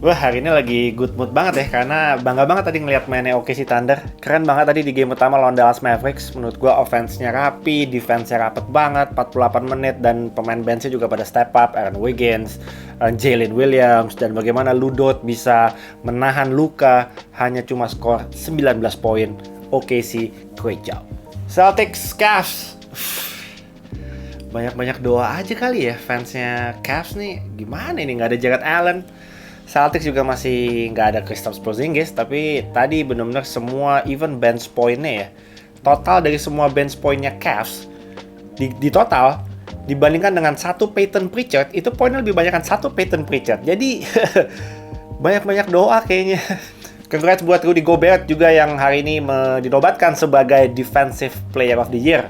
Wah, hari ini lagi good mood banget ya, karena bangga banget tadi ngeliat mainnya OKC Thunder. Keren banget tadi di game utama lawan Dallas Mavericks. Menurut gua offense-nya rapi, defense-nya rapet banget, 48 menit, dan pemain bench-nya juga pada step up. Aaron Wiggins, Jalen Williams, dan bagaimana Ludot bisa menahan Luka hanya cuma skor 19 poin. OKC, great job. Celtics, Cavs. Banyak-banyak doa aja kali ya fansnya Cavs nih. Gimana ini, nggak ada Jared Allen. Celtics juga masih nggak ada Kristaps Porzingis, tapi tadi benar-benar semua even bench point-nya ya. Total dari semua bench point-nya Cavs di total dibandingkan dengan satu Peyton Pritchard, itu poinnya lebih banyak kan satu Peyton Pritchard. Jadi banyak-banyak doa kayaknya. Congrats buat Rudy Gobert juga yang hari ini dinobatkan sebagai Defensive Player of the Year.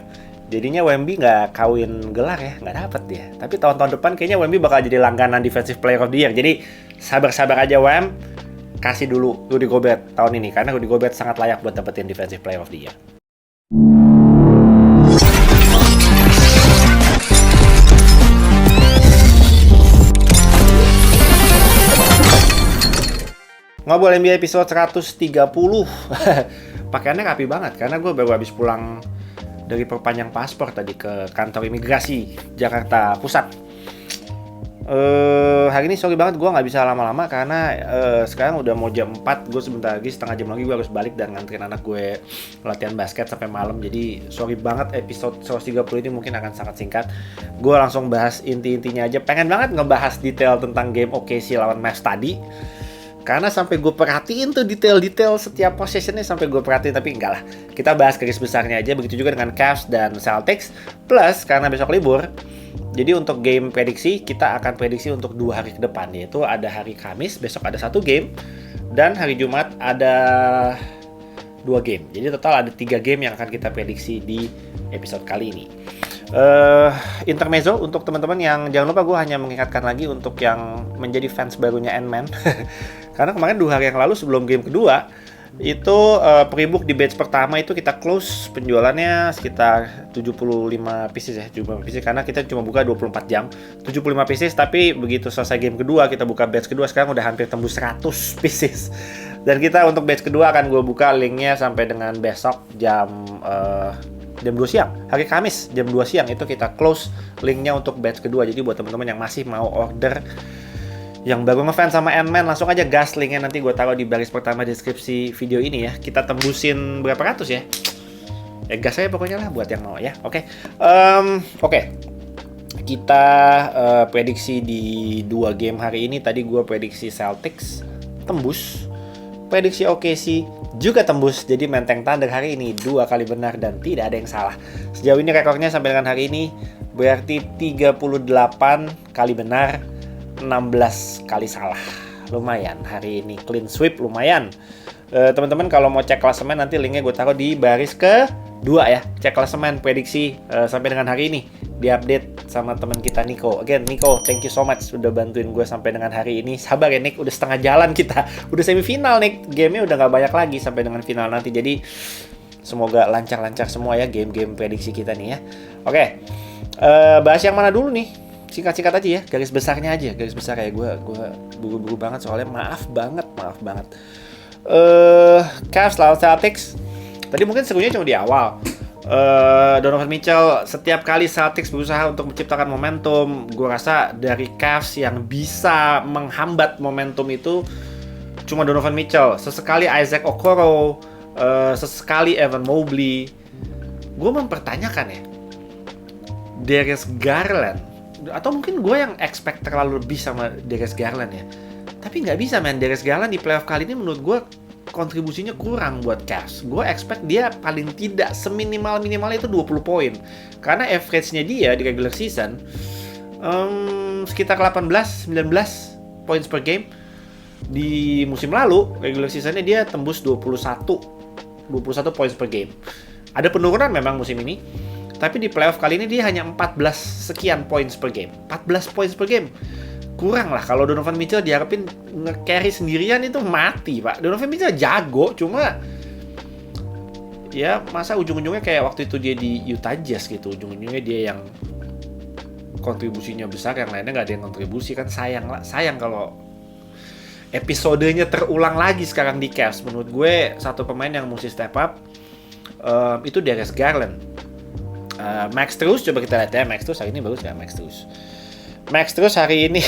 Jadinya Wemby nggak kawin gelar ya, nggak dapet dia. Tapi tahun-tahun depan kayaknya Wemby bakal jadi langganan Defensive Player of the Year. Jadi sabar-sabar aja Wem, kasih dulu Rudy Gobert tahun ini. Karena Rudy Gobert sangat layak buat dapetin Defensive Player of the Year. Ngobrol NBA episode 130. Pakaiannya rapi banget, karena gue baru habis pulang dari perpanjang paspor tadi ke kantor imigrasi Jakarta Pusat. Hari ini sorry banget gue nggak bisa lama-lama karena sekarang udah mau jam 4, gue sebentar lagi, setengah jam lagi gue harus balik dan nganterin anak gue latihan basket sampai malam. Jadi sorry banget, episode 130 ini mungkin akan sangat singkat. Gue langsung bahas inti-intinya aja. Pengen banget ngebahas detail tentang game OKC lawan Mavs tadi, karena sampai gue perhatiin tuh detail-detail setiap possessionnya, sampai gue perhatiin. Tapi enggak lah, kita bahas garis besarnya aja. Begitu juga dengan Cavs dan Celtics. Plus karena besok libur, jadi untuk game prediksi kita akan prediksi untuk 2 hari ke depan, yaitu ada hari Kamis, besok ada 1 game, dan hari Jumat ada 2 game. Jadi total ada 3 game yang akan kita prediksi di episode kali ini. Intermezzo untuk teman-teman yang, jangan lupa gue hanya mengingatkan lagi untuk yang menjadi fans barunya Ant-Man. Karena kemarin 2 hari yang lalu sebelum game kedua itu pre-book di batch pertama itu kita close penjualannya sekitar 75 pieces ya, 75 pieces, karena kita cuma buka 24 jam 75 pieces. Tapi begitu selesai game kedua, kita buka batch kedua, sekarang udah hampir tembus 100 pieces. Dan kita untuk batch kedua akan gue buka linknya sampai dengan besok jam 2 siang, hari Kamis jam 2 siang itu kita close linknya untuk batch kedua. Jadi buat teman-teman yang masih mau order, yang baru ngefans sama Ant-Man, langsung aja gas, linknya nanti gue taruh di baris pertama deskripsi video ini ya. Kita tembusin berapa ratus ya? Ya gas aja pokoknya lah buat yang mau ya. Oke. Kita prediksi di 2 game hari ini. Tadi gue prediksi Celtics tembus, prediksi OKC juga tembus. Jadi Menteng Thunder hari ini 2 kali benar dan tidak ada yang salah. Sejauh ini rekornya sampai dengan hari ini berarti 38 kali benar, 16 kali salah. Lumayan hari ini clean sweep, lumayan. Teman-teman kalau mau cek klasemen nanti linknya gue taruh di baris ke-2 ya. Cek klasemen prediksi sampai dengan hari ini, diupdate sama teman kita Nico. Again Nico, thank you so much udah bantuin gue sampai dengan hari ini. Sabar ya Nick, udah setengah jalan kita. Udah semifinal Nick, gamenya udah gak banyak lagi sampai dengan final nanti. Jadi semoga lancar-lancar semua ya game-game prediksi kita nih ya. Oke, bahas yang mana dulu nih? Singkat-singkat aja ya, garis besarnya aja. Garis besar ya, gue buru-buru banget soalnya, maaf banget. Cavs lawan Celtics. Tadi mungkin serunya cuma di awal. Donovan Mitchell, setiap kali Celtics berusaha untuk menciptakan momentum, gue rasa dari Cavs yang bisa menghambat momentum itu cuma Donovan Mitchell. Sesekali Isaac Okoro, sesekali Evan Mobley. Gue mempertanyakan ya, Darius Garland, atau mungkin gue yang expect terlalu lebih sama Darius Garland ya. Tapi nggak bisa men, Darius Garland di playoff kali ini menurut gue kontribusinya kurang buat Cavs. Gue expect dia paling tidak seminimal-minimalnya itu 20 poin. Karena average-nya dia di regular season sekitar 18-19 points per game. Di musim lalu regular season-nya dia tembus 21 points per game. Ada penurunan memang musim ini, tapi di playoff kali ini dia hanya 14 sekian points per game. 14 points per game. Kurang lah. Kalau Donovan Mitchell diharapin nge-carry sendirian itu mati, Pak. Donovan Mitchell jago, cuma ya masa ujung-ujungnya kayak waktu itu dia di Utah Jazz gitu. Ujung-ujungnya dia yang kontribusinya besar, yang lainnya nggak ada yang kontribusi kan. Sayang kalau episodenya terulang lagi sekarang di Cavs. Menurut gue satu pemain yang mesti step up itu Darius Garland. Max Strus, coba kita lihat ya. Max Strus hari ini bagus ya. Max Strus hari ini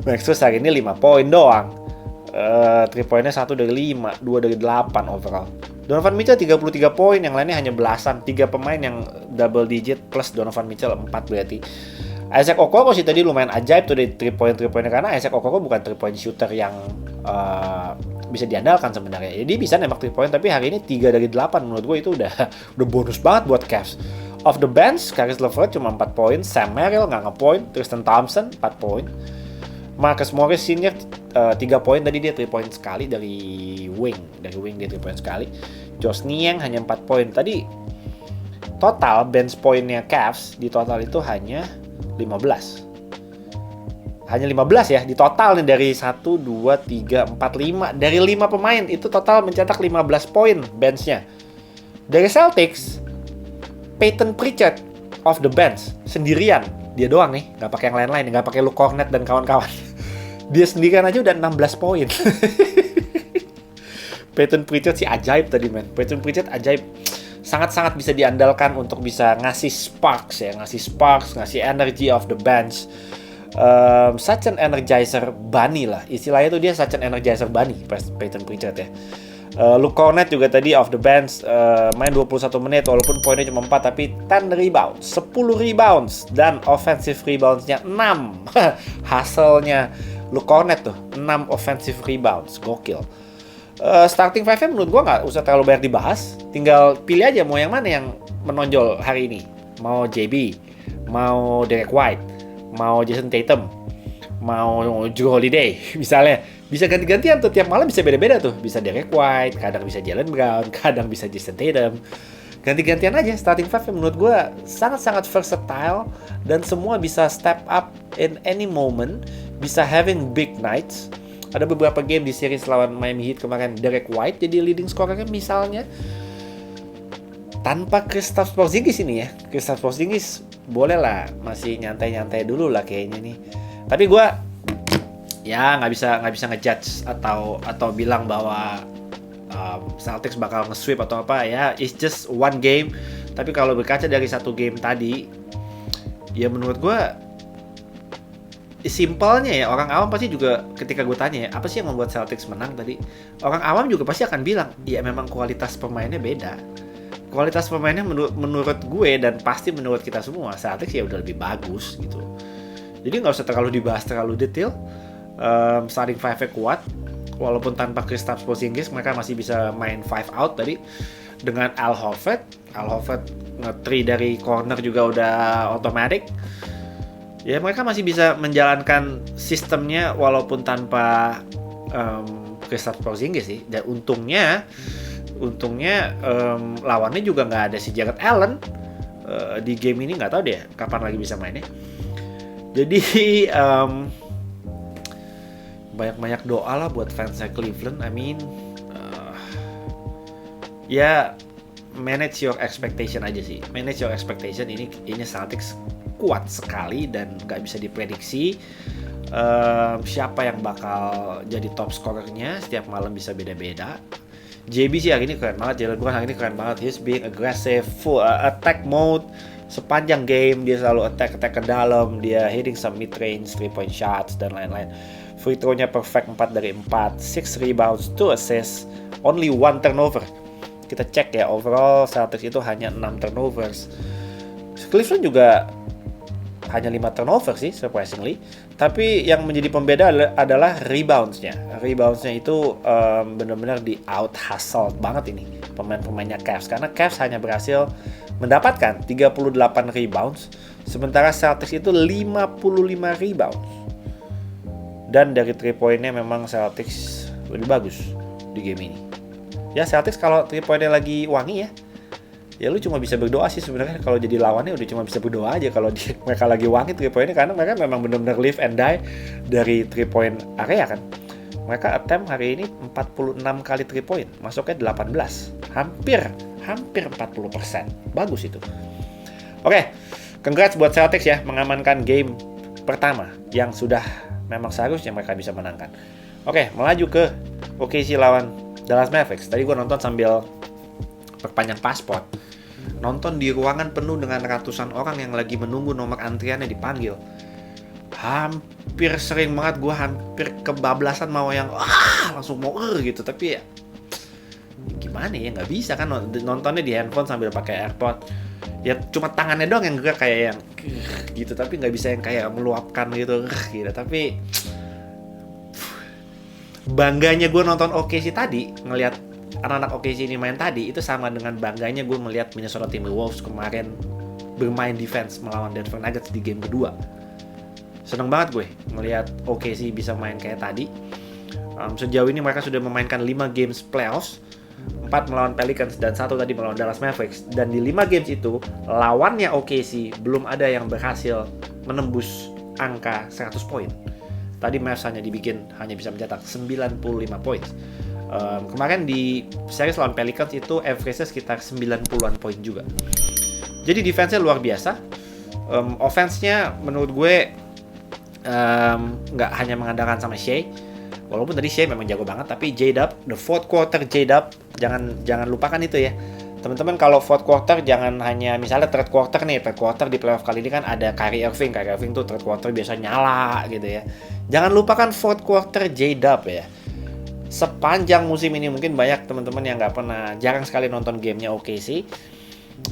Max Strus hari ini 5 poin doang. 3 poinnya 1 dari 5, 2 dari 8 overall. Donovan Mitchell 33 poin, yang lainnya hanya belasan. 3 pemain yang double digit plus Donovan Mitchell 4 berarti. Isaac Okoro sih tadi lumayan ajaib tuh dari 3 poinnya, karena Isaac Okoro bukan 3 point shooter yang bisa diandalkan sebenarnya. Jadi bisa nembak 3 point, tapi hari ini 3 dari 8 menurut gue itu udah bonus banget buat Cavs. Off the bench, Caris LeVert cuma 4 poin, Sam Merrill nggak nge-point, Tristan Thompson 4 poin, Marcus Morris Senior 3 poin, tadi dia 3 point sekali dari wing dia 3 point sekali. Josh Niang hanya 4 poin. Tadi total bench poinnya Cavs di total itu hanya 15. Hanya 15 ya di total nih, dari 1, 2, 3, 4, 5. Dari 5 pemain itu total mencetak 15 poin benchnya. Dari Celtics, Peyton Pritchard off the bench sendirian. Dia doang nih, nggak pakai yang lain-lain, nggak pakai Luke Kornet dan kawan-kawan. Dia sendirian aja udah 16 poin. Peyton Pritchard sih ajaib tadi, men. Peyton Pritchard ajaib. Sangat-sangat bisa diandalkan untuk bisa ngasih sparks, ngasih energy off the bench. Such an energizer bunny lah. Istilahnya tuh dia such an energizer bunny, Peyton Pritchard ya. Luke Kornet juga tadi off the bench, main 21 menit walaupun poinnya cuma 4, tapi 10 rebounds, 10 rebounds dan offensive rebounds-nya 6. Hasilnya Luke Kornet tuh 6 offensive rebounds, gokil. Starting five-nya menurut gue nggak usah terlalu banyak dibahas, tinggal pilih aja mau yang mana yang menonjol hari ini. Mau JB, mau Derek White, mau Jason Tatum, mau Jrue Holiday misalnya. Bisa ganti-gantian tuh, tiap malam bisa beda-beda tuh. Bisa Derek White, kadang bisa Jaylen Brown, kadang bisa Jason Tatum. Ganti-gantian aja. Starting five menurut gue sangat-sangat versatile dan semua bisa step up in any moment, bisa having big nights. Ada beberapa game di series lawan Miami Heat kemarin, Derek White jadi leading scorernya misalnya. Tanpa Kristaps Porzingis ini ya. Kristaps Porzingis boleh lah, masih nyantai-nyantai dulu lah kayaknya nih. Tapi gue ya nggak bisa ngejudge atau bilang bahwa Celtics bakal nge-sweep atau apa ya. It's just one game. Tapi kalau berkaca dari satu game tadi, ya menurut gue simpelnya ya, orang awam pasti juga ketika gue tanya ya, apa sih yang membuat Celtics menang tadi, orang awam juga pasti akan bilang, ya memang kualitas pemainnya beda. Kualitas pemainnya menurut gue dan pasti menurut kita semua, Celtics ya udah lebih bagus gitu. Jadi nggak usah terlalu dibahas terlalu detail. Starting five-nya kuat, walaupun tanpa Kristaps Porzingis mereka masih bisa main 5 out tadi. Dengan Al Horford nge-3 dari corner juga udah automatic. Ya mereka masih bisa menjalankan sistemnya walaupun tanpa Kristaps Porzingis sih. Dan untungnya lawannya juga nggak ada si Jarrett Allen di game ini, nggak tahu deh kapan lagi bisa mainnya. Jadi banyak-banyak doa lah buat fansnya Cleveland. I mean ya manage your expectation aja sih. Manage your expectation. Ini Celtics kuat sekali dan nggak bisa diprediksi siapa yang bakal jadi top scorernya. Setiap malam bisa beda-beda. JB sih hari ini keren banget. Jaylen Brown hari ini keren banget. He's being aggressive, full attack mode. Sepanjang game dia selalu attack ke dalam. Dia hitting some mid range 3 point shots dan lain-lain. Free throw-nya perfect 4 dari 4, 6 rebounds, 2 assists, only 1 turnover. Kita cek ya, overall Celtics itu hanya 6 turnovers. Cleveland juga hanya 5 turnover sih, surprisingly. Tapi yang menjadi pembeda adalah rebounds-nya. Rebounds-nya itu benar-benar di out-hustle banget ini pemain-pemainnya Cavs. Karena Cavs hanya berhasil mendapatkan 38 rebounds, sementara Celtics itu 55 rebounds. Dan dari 3 poinnya memang Celtics lebih bagus di game ini. Ya Celtics kalau 3 poinnya lagi wangi ya lu cuma bisa berdoa sih sebenarnya. Kalau jadi lawannya udah cuma bisa berdoa aja kalau mereka lagi wangi 3 poinnya, karena mereka memang benar-benar live and die dari 3 point area kan. Mereka attempt hari ini 46 kali 3 point, masuknya 18. Hampir 40%. Bagus itu. Oke, congrats buat Celtics ya mengamankan game pertama yang sudah memang seharusnya mereka bisa menangkan. Oke, melaju ke OKC lawan Dallas Mavericks. Tadi gue nonton sambil perpanjang paspor. Nonton di ruangan penuh dengan ratusan orang yang lagi menunggu nomor antriannya dipanggil. Hampir sering banget gue hampir kebablasan mau yang langsung mau gitu, tapi ya gimana ya, nggak bisa kan nontonnya di handphone sambil pakai AirPod. Ya cuma tangannya doang yang gerak kayak yang gitu, tapi nggak bisa yang kayak meluapkan gitu gitu. Tapi bangganya gue nonton OKC tadi, ngelihat anak-anak OKC ini main tadi, itu sama dengan bangganya gue melihat Minnesota Timberwolves kemarin bermain defense melawan Denver Nuggets di game kedua. Seneng banget gue ngelihat OKC bisa main kayak tadi. Sejauh ini mereka sudah memainkan 5 games playoffs, 4 melawan Pelicans dan 1 tadi melawan Dallas Mavericks. Dan di 5 games itu, lawannya OKC belum ada yang berhasil menembus angka 100 poin. Tadi Mavs hanya bisa mencetak 95 poin. Kemarin di series lawan Pelicans itu average-nya sekitar 90-an poin juga. Jadi defense-nya luar biasa. Offense-nya menurut gue nggak hanya mengandalkan sama Shai, walaupun tadi Shai memang jago banget, tapi J-Dub, the fourth quarter J-Dub, jangan lupakan itu ya teman-teman. Kalau fourth quarter jangan hanya misalnya third quarter di playoff kali ini kan ada Kyrie Irving tuh third quarter biasa nyala gitu ya. Jangan lupakan fourth quarter J-Dub ya. Sepanjang musim ini mungkin banyak teman-teman yang jarang sekali nonton gamenya OKC,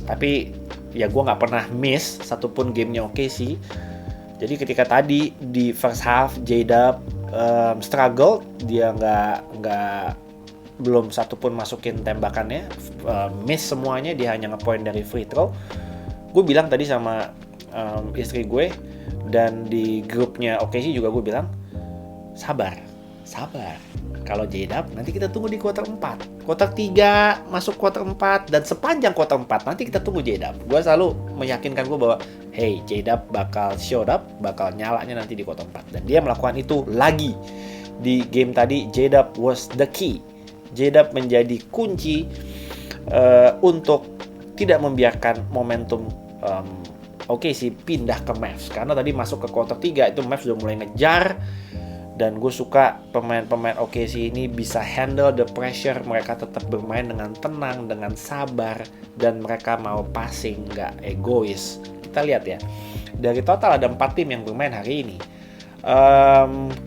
tapi ya gue nggak pernah miss satupun gamenya OKC. Jadi ketika tadi di first half J-Dub struggle, dia belum satupun masukin tembakannya, miss semuanya, dia hanya ngepoint dari free throw. Gue bilang tadi sama istri gue dan di grupnya OKC juga gue bilang sabar. Kalau J-Dub nanti kita tunggu di quarter 4, quarter 3 masuk quarter 4, dan sepanjang quarter 4 nanti kita tunggu J-Dub. Gue selalu meyakinkan gue bahwa hey, J-Dub bakal show up, bakal nyalanya nanti di quarter 4, dan dia melakukan itu lagi di game tadi. J-Dub was the key. J-Dub menjadi kunci untuk tidak membiarkan momentum OKC pindah ke Mavs, karena tadi masuk ke quarter 3 itu Mavs udah mulai ngejar. Dan gue suka pemain-pemain OKC ini bisa handle the pressure. Mereka tetap bermain dengan tenang, dengan sabar, dan mereka mau passing, nggak egois. Kita lihat ya, dari total ada 4 tim yang bermain hari ini,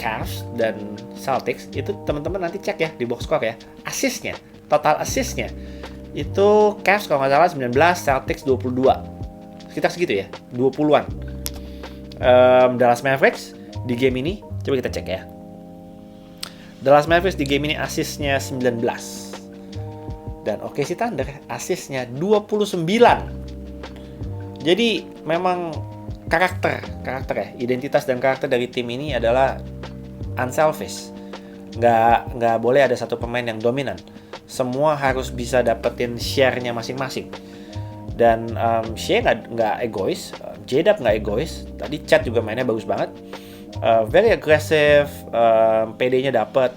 Cavs dan Celtics. Itu teman-teman nanti cek ya di box score ya, assist-nya, total assist-nya itu Cavs kalau nggak salah 19, Celtics 22, sekitar segitu ya, 20-an. Dallas Mavericks di game ini, coba kita cek ya. Dallas Mavericks di game ini assist-nya 19. Dan OKC Thunder assist-nya 29. Jadi memang karakter ya, identitas dan karakter dari tim ini adalah unselfish. Nggak boleh ada satu pemain yang dominan. Semua harus bisa dapetin share-nya masing-masing. Dan Shai nggak egois, J-Dub nggak egois. Tadi Chat juga mainnya bagus banget. Very aggressive, PD-nya dapet,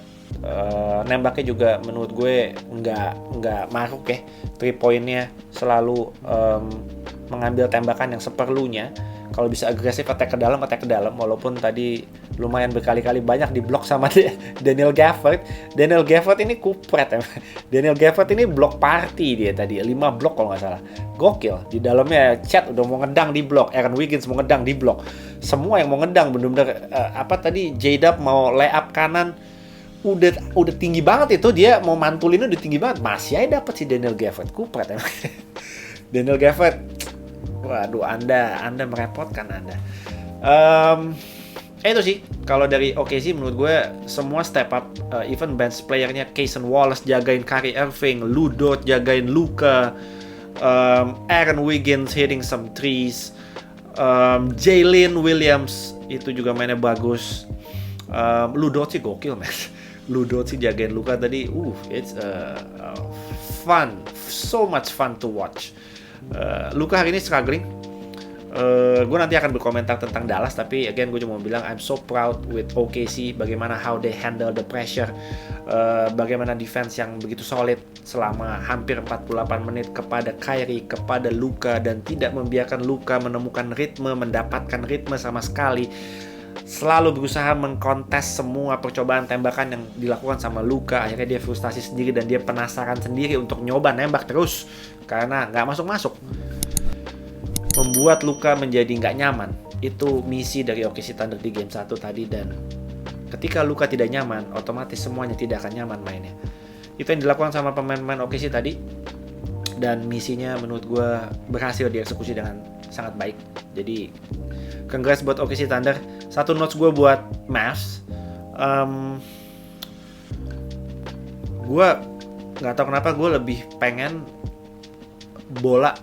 nembaknya juga menurut gue nggak maruk ya, 3 point-nya selalu mengambil tembakan yang seperlunya. Kalau bisa agresif attack ke dalam, walaupun tadi lumayan berkali-kali banyak diblok sama Daniel Gafford. Daniel Gafford ini kupret ya. Daniel Gafford ini blok party dia tadi, 5 blok kalau nggak salah. Gokil. Di dalamnya Chat udah mau ngedang di blok, Aaron Wiggins mau ngedang di blok. Semua yang mau ngedang bener-bener tadi J-Dub mau layup kanan udah tinggi banget itu, dia mau mantulinnya udah tinggi banget, masih aja dapet si Daniel Gafford. Kupret emang. Daniel Gafford, waduh, Anda merepotkan Anda. Itu sih kalau dari OKC menurut gue semua step up, even bench playernya Cason Wallace jagain Kyrie Irving, Lou Dort jagain Luka, Aaron Wiggins hitting some threes, Jalen Williams itu juga mainnya bagus. Lou Dort sih gokil man. Lou Dort sih jagain Luka tadi, it's fun, so much fun to watch. Luka hari ini struggling. Gue nanti akan berkomentar tentang Dallas, tapi again gue cuma mau bilang I'm so proud with OKC, bagaimana how they handle the pressure, bagaimana defense yang begitu solid selama hampir 48 menit kepada Kyrie, kepada Luka, dan tidak membiarkan Luka menemukan ritme, mendapatkan ritme sama sekali. selalu berusaha mengkontes semua percobaan tembakan yang dilakukan sama Luka. Akhirnya dia frustasi sendiri dan dia penasaran sendiri untuk nyoba nembak terus karena nggak masuk-masuk. Membuat Luka menjadi nggak nyaman. Itu misi dari OKC Thunder di game 1 tadi, dan ketika Luka tidak nyaman, otomatis semuanya tidak akan nyaman mainnya. Itu yang dilakukan sama pemain-pemain OKC tadi, dan misinya menurut gue berhasil dieksekusi dengan sangat baik. Jadi congrats buat OKC Thunder. Satu notes gue buat Mavs, gue nggak tahu kenapa gue lebih pengen bola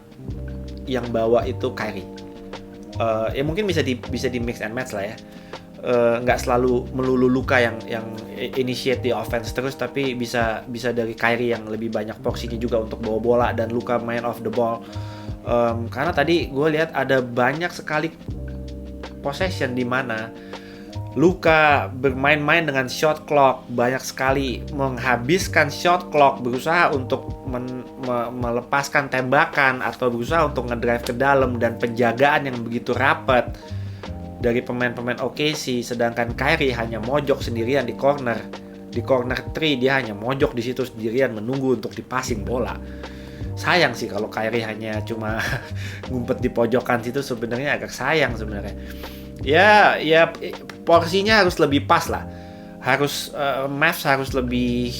yang bawa itu Kyrie. Ya mungkin bisa di mix and match lah ya. Nggak selalu melulu Luka yang initiate the offense terus, tapi bisa dari Kyrie yang lebih banyak porsinya juga untuk bawa bola dan Luka main off the ball. Karena tadi gue lihat ada banyak sekali possession di mana Luka bermain-main dengan shot clock, banyak sekali menghabiskan shot clock, berusaha untuk melepaskan tembakan atau berusaha untuk ngedrive ke dalam, dan penjagaan yang begitu rapat dari pemain-pemain OKC, sedangkan Kyrie hanya mojok sendirian di corner 3, dia hanya mojok di situ sendirian menunggu untuk dipasing bola. Sayang sih kalau Kyrie hanya cuma ngumpet di pojokan situ, sebenarnya agak sayang sebenarnya. Ya porsinya harus lebih pas lah. Mavs harus lebih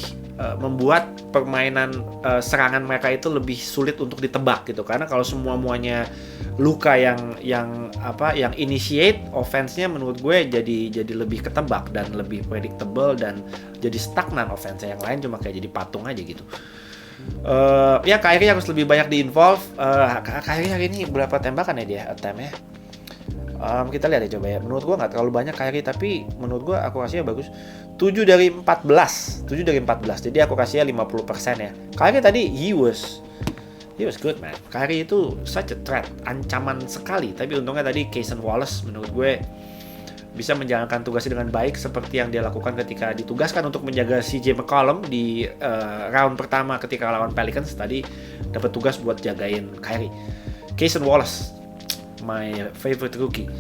membuat permainan serangan mereka itu lebih sulit untuk ditebak gitu. Karena kalau muanya Luka yang initiate offense-nya, menurut gue jadi lebih ketebak dan lebih predictable, dan jadi stagnan offense-nya. Yang lain cuma kayak jadi patung aja gitu. Kyrie harus lebih banyak di-involve. Kyrie hari ini berapa tembakan ya dia attempt-nya? Kita lihat ya coba ya. Menurut gue nggak terlalu banyak Kyrie, tapi menurut gue akurasinya bagus. 7 dari 14. Jadi akurasinya 50% ya. Kyrie tadi he was good man. Kyrie itu such a threat, ancaman sekali. Tapi untungnya tadi Cason Wallace menurut gue bisa menjalankan tugasnya dengan baik, seperti yang dia lakukan ketika ditugaskan untuk menjaga CJ McCollum di round pertama ketika lawan Pelicans. Tadi dapat tugas buat jagain Kyrie. Cason Wallace, my favorite rookie.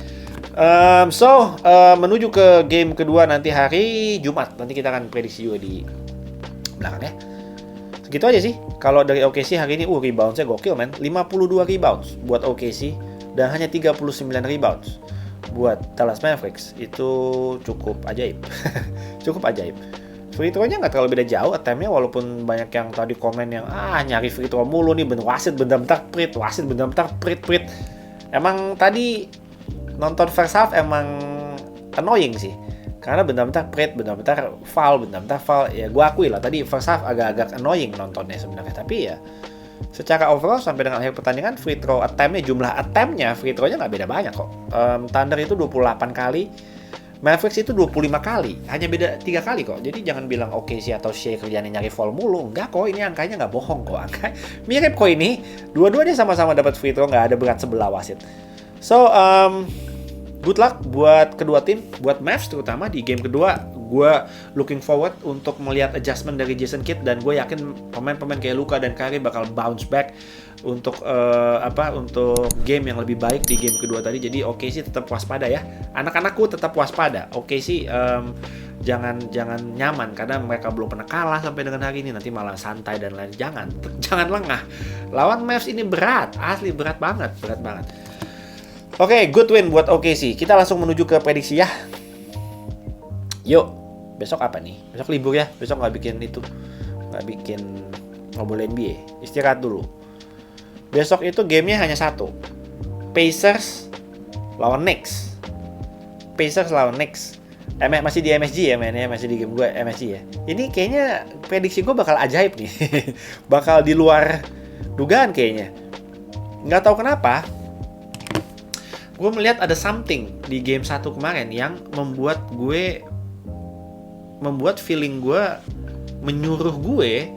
Menuju ke game kedua nanti hari Jumat. Nanti kita akan prediksi juga di belakang ya. Segitu aja sih. Kalau dari OKC hari ini rebounds-nya gokil men. 52 rebounds buat OKC dan hanya 39 rebounds buat Dallas Mavericks. Itu cukup ajaib. Cukup ajaib. Free throw-nya nggak terlalu beda jauh attempt-nya, walaupun banyak yang tadi komen yang nyari free throw mulu nih, wasit bentar-bentar prit. Emang tadi nonton first half emang annoying sih. Karena bentar-bentar prit, bentar-bentar foul. Ya gue akui lah tadi first half agak-agak annoying nontonnya sebenarnya. Tapi ya secara overall sampai dengan akhir pertandingan free throw attempt-nya, jumlah attempt-nya free throw-nya nggak beda banyak kok. Thunder itu 28 kali, Mavericks itu 25 kali, hanya beda 3 kali kok. Jadi jangan bilang OKC atau Shea kerjanya nyari foul mulu. Enggak kok, ini angkanya nggak bohong kok. Angka mirip kok ini. Dua-duanya sama-sama dapat free throw, nggak ada berat sebelah wasit. So, good luck buat kedua tim, buat Mavs terutama di game kedua. Gue looking forward untuk melihat adjustment dari Jason Kidd, dan gue yakin pemain-pemain kayak Luka dan Kyrie bakal bounce back untuk untuk game yang lebih baik di game kedua tadi. Jadi OKC tetap waspada ya. Anak-anakku tetap waspada. OKC jangan nyaman karena mereka belum pernah kalah sampai dengan hari ini, nanti malah santai dan lain. Jangan lengah. Lawan Mavs ini berat, asli berat banget. Oke, good win buat OKC. Kita langsung menuju ke prediksi ya. Yuk, besok apa nih? Besok libur ya. Besok nggak bikin ngobrol NBA. Istirahat dulu. Besok itu gamenya hanya satu. Pacers lawan Knicks. Masih di MSG ya mainnya, masih di game gue MSG ya. Ini kayaknya prediksi gue bakal ajaib nih. Bakal di luar dugaan kayaknya. Nggak tahu kenapa. Gue melihat ada something di game 1 kemarin yang membuat feeling gue menyuruh gue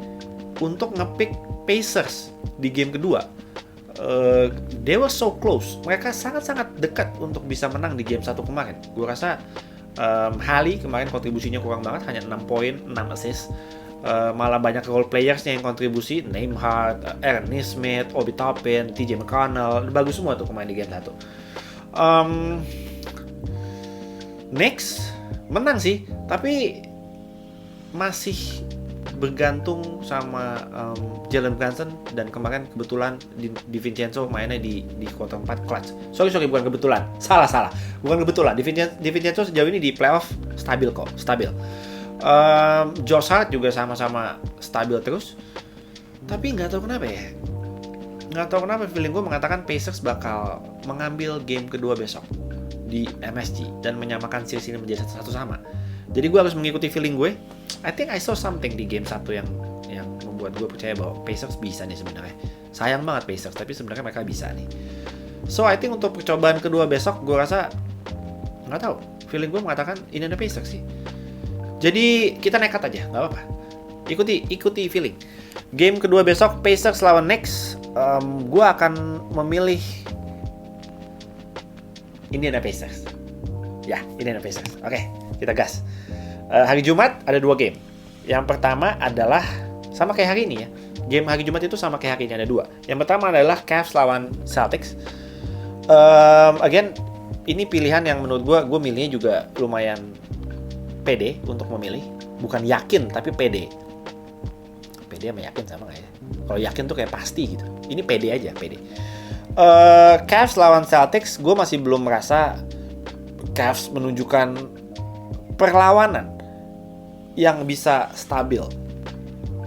untuk ngepick Pacers di game kedua. They were so close. Mereka sangat-sangat dekat untuk bisa menang di game 1 kemarin. Gue rasa Hali kemarin kontribusinya kurang banget, hanya 6 poin, 6 assist. Malah banyak role players-nya yang kontribusi. Nembhard, Aaron Nesmith, Obi Toppin, TJ McConnell. Bagus semua tuh kemarin di game 1. Knicks menang sih, tapi masih bergantung sama Jalen Brunson, dan kemarin kebetulan Di Vincenzo mainnya di kuarter 4 clutch. Sorry bukan kebetulan. Salah. Bukan kebetulan. Di Vincenzo sejauh ini di playoff stabil. Josh Hart juga sama-sama stabil terus. Tapi nggak tahu kenapa feeling gue mengatakan Pacers bakal mengambil game kedua besok di MSG dan menyamakan series ini menjadi satu sama. Jadi gue harus mengikuti feeling gue. I think I saw something di game 1 yang membuat gue percaya bahwa Pacers bisa nih sebenarnya. Sayang banget Pacers, tapi sebenarnya mereka bisa nih. So I think untuk percobaan kedua besok, gue rasa nggak tahu. Feeling gue mengatakan ini ada Pacers sih. Jadi kita nekat aja, nggak apa-apa. Ikuti feeling. Game kedua besok Pacers lawan Knicks. Gue akan memilih Indiana Pacers. Ya, Indiana Pacers. Oke, kita gas. Hari Jumat ada 2 game. Yang pertama adalah sama kayak hari ini ya. Game hari Jumat itu sama kayak hari ini ada 2. Yang pertama adalah Cavs lawan Celtics. Again, ini pilihan yang menurut gue milihnya juga lumayan pede untuk memilih. Bukan yakin, tapi pede. Pede sama yakin sama nggak ya? Kalau yakin tuh kayak pasti gitu. Ini pede aja, pede. Cavs lawan Celtics, gue masih belum merasa Cavs menunjukkan perlawanan yang bisa stabil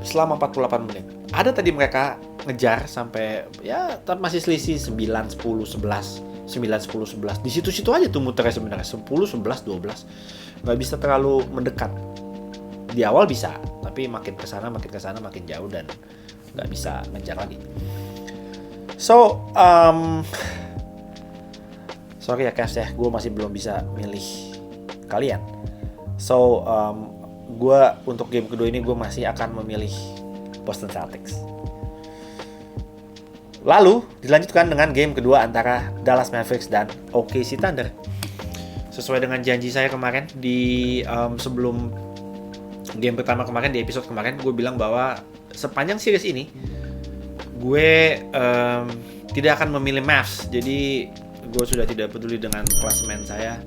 selama 48 menit. Ada tadi mereka ngejar sampai ya masih selisih 9, 10, 11, 9, 10, 11. Di situ-situ aja tuh muternya sebenarnya 10, 11, 12. Nggak bisa terlalu mendekat. Di awal bisa, tapi makin kesana makin jauh dan nggak bisa ngejar lagi. So, sorry ya Cavs ya, gue masih belum bisa milih kalian. So, gue untuk game kedua ini gue masih akan memilih Boston Celtics. Lalu dilanjutkan dengan game kedua antara Dallas Mavericks dan OKC Thunder. Sesuai dengan janji saya kemarin di sebelum game pertama kemarin, di episode kemarin gue bilang bahwa sepanjang series ini gue tidak akan memilih Mavs. Jadi gue sudah tidak peduli dengan klasemen saya.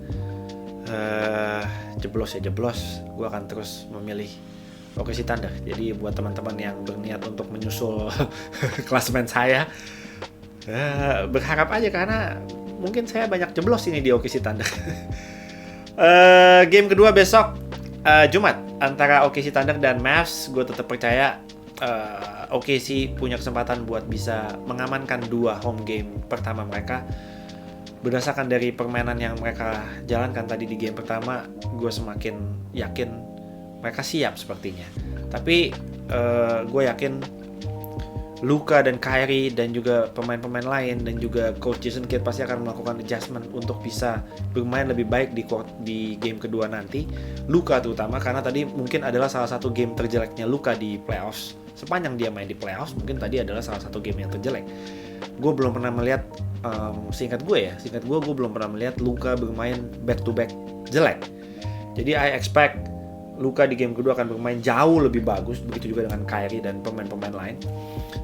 Jeblos, gue akan terus memilih OKC Thunder. Jadi buat teman-teman yang berniat untuk menyusul klasemen saya, berharap aja karena mungkin saya banyak jeblos ini di OKC Thunder. Game kedua besok Jumat antara OKC Thunder dan Mavs. Gue tetap percaya OKC punya kesempatan buat bisa mengamankan 2 home game pertama mereka. Berdasarkan dari permainan yang mereka jalankan tadi di game pertama, gue semakin yakin mereka siap sepertinya. Tapi gue yakin Luka dan Kyrie dan juga pemain-pemain lain dan juga Coach Jason Kidd pasti akan melakukan adjustment untuk bisa bermain lebih baik di game kedua nanti. Luka terutama karena tadi mungkin adalah salah satu game terjeleknya Luka di playoffs. Sepanjang dia main di playoffs, mungkin tadi adalah salah satu game yang terjelek. Gue belum pernah melihat, seingat gue belum pernah melihat Luka bermain back to back jelek. Jadi I expect Luka di game kedua akan bermain jauh lebih bagus, begitu juga dengan Kyrie dan pemain-pemain lain.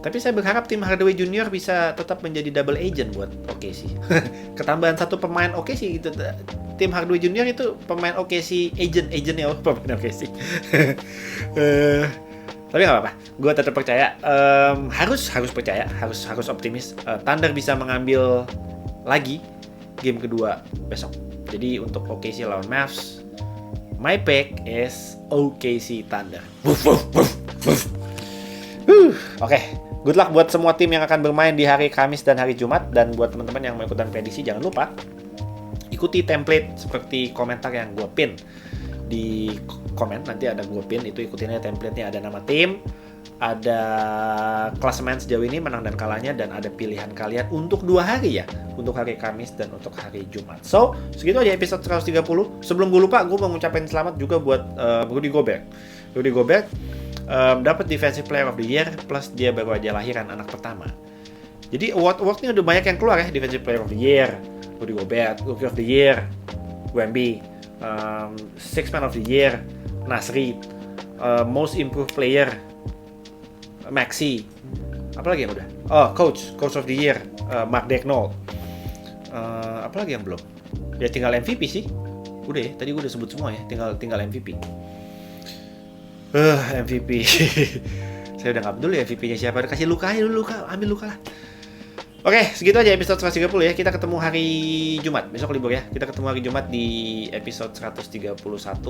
Tapi saya berharap tim Hardaway Junior bisa tetap menjadi double agent buat OKC. Ketambahan satu pemain OKC gitu. Tim Hardaway Junior itu pemain OKC agentnya pemain OKC. Tapi nggak apa-apa, gue tetap percaya. Harus percaya, harus optimis. Thunder bisa mengambil lagi game kedua besok. Jadi untuk OKC lawan Mavs, my pick is OKC Thunder. Oke, good luck buat semua tim yang akan bermain di hari Kamis dan hari Jumat. Dan buat teman-teman yang mau ikutan prediksi, jangan lupa ikuti template seperti komentar yang gue pin di komen. Nanti ada gue pin, itu ikutin aja template-nya. Ada nama tim, ada klasemen sejauh ini, menang dan kalahnya, dan ada pilihan kalian untuk 2 hari ya, untuk hari Kamis dan untuk hari Jumat. So, segitu aja episode 130. Sebelum gue lupa, gue mau ngucapin selamat juga buat Rudy Gobert. Dapat Defensive Player of the Year, plus dia baru aja lahiran anak pertama. Jadi award-awardnya udah banyak yang keluar ya. Defensive Player of the Year, Rudy Gobert, Rookie of the Year, Wemby, Sixth Man of the Year, Nasri, Most Improved Player, Maxi, apa lagi yang udah? Oh, Coach of the Year, Mark Daigneault. Apa lagi yang belum? Ya tinggal MVP sih. Udah ya, tadi gue udah sebut semua ya, tinggal MVP. MVP. Saya udah nggak peduli MVP-nya siapa, kasih Luka aja dulu, Luka, ambil Luka lah. Oke, segitu aja episode 130 ya. Kita ketemu hari Jumat. Besok libur ya. Kita ketemu hari Jumat di episode 131.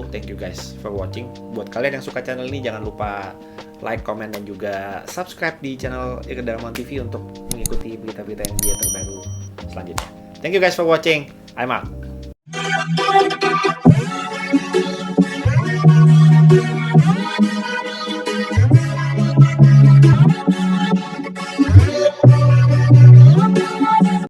Thank you guys for watching. Buat kalian yang suka channel ini, jangan lupa like, comment, dan juga subscribe di channel Irdaman TV untuk mengikuti berita-berita yang dia terbaru selanjutnya. Thank you guys for watching. I'm out.